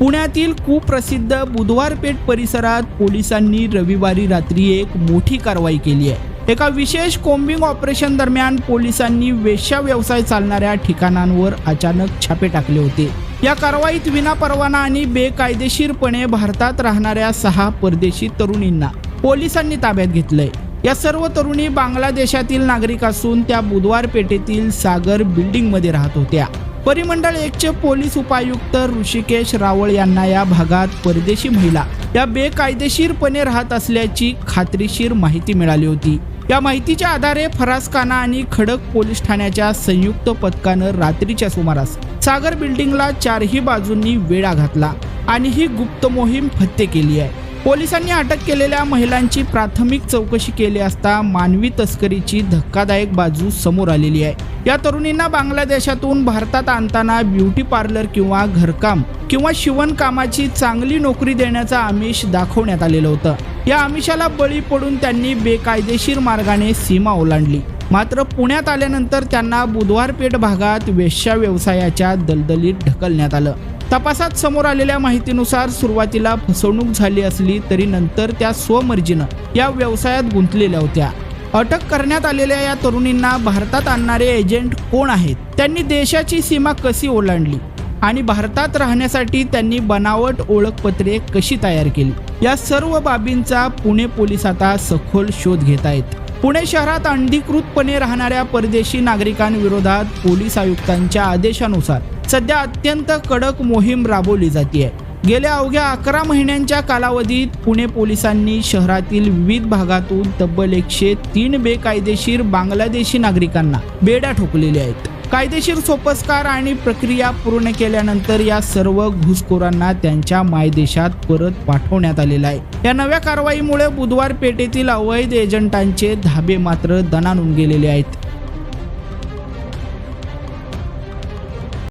पुण्यातील कुप्रसिद्ध बुधवार पेठ परिसरात पोलिसांनी रविवारी रात्री एक मोठी कारवाई केली आहे। एका विशेष कोम्बिंग ऑपरेशन दरम्यान पोलिसांनी वेश्या व्यवसाय चालणाऱ्या ठिकाणांवर अचानक छापे टाकले होते। या कारवाईत विनापरवाना आणि बेकायदेशीरपणे भारतात राहणाऱ्या 6 परदेशी तरुणींना पोलिसांनी ताब्यात घेतलंय। या सर्व तरुणी बांगलादेशातील नागरिक असून त्या बुधवार पेठेतील सागर बिल्डिंगमध्ये राहत होत्या। परिमंडळ 1चे पोलीस उपायुक्त ऋषिकेश रावळ यांना या भागात परदेशी महिला या बेकायदेशीरपणे राहत असल्याची खात्रीशीर माहिती मिळाली होती। या माहितीच्या आधारे फरासखाना आणि खडक पोलीस ठाण्याच्या संयुक्त पथकानं रात्रीच्या सुमारास सागर बिल्डिंगला 4ही बाजूंनी वेढा घातला आणि ही गुप्त मोहीम फत्ते केली आहे। पोलिसांनी अटक केलेल्या महिलांची प्राथमिक चौकशी केली असता मानवी तस्करीची धक्कादायक बाजू समोर आलेली आहे। या तरुणींना बांगलादेशातून भारतात आणताना ब्युटी पार्लर किंवा घरकाम किंवा शिवणकामाची चांगली नोकरी देण्याचं आमिष दाखवण्यात आलेलं होतं। या आमिषाला बळी पडून त्यांनी बेकायदेशीर मार्गाने सीमा ओलांडली। मात्र पुण्यात आल्यानंतर त्यांना बुधवार पेठ भागात वेश्या व्यवसायाच्या दलदलीत ढकलण्यात आलं। तपासात समोर आलेल्या माहितीनुसार सुरुवातीला फसवणूक झाली असली तरी नंतर त्या स्वमर्जीनं या व्यवसायात गुंतलेल्या होत्या। अटक करण्यात आलेल्या या तरुणींना भारतात आणणारे एजंट कोण आहेत, त्यांनी देशाची सीमा कशी ओलांडली आणि भारतात राहण्यासाठी त्यांनी बनावट ओळखपत्रे कशी तयार केली, या सर्व बाबींचा पुणे पोलीस आता सखोल शोध घेत आहेत। पुणे शहरात अनधिकृतपणे राहणाऱ्या परदेशी नागरिकांविरोधात पोलीस आयुक्तांच्या आदेशानुसार सध्या अत्यंत कडक मोहीम राबवली जाते आहे। गेल्या अवघ्या 11 महिन्यांच्या कालावधीत पुणे पोलिसांनी शहरातील विविध भागातून तब्बल 103 बेकायदेशीर बांगलादेशी नागरिकांना बेड्या ठोकलेल्या आहेत। कायदेशीर सोपस्कार आणि प्रक्रिया पूर्ण केल्यानंतर या सर्व घुसखोरांना त्यांच्या मायदेशात परत पाठवण्यात आलेलं आहे। या नव्या कारवाईमुळे बुधवार पेठेतील अवैध एजंटांचे धाबे मात्र दणाणून गेलेले आहेत।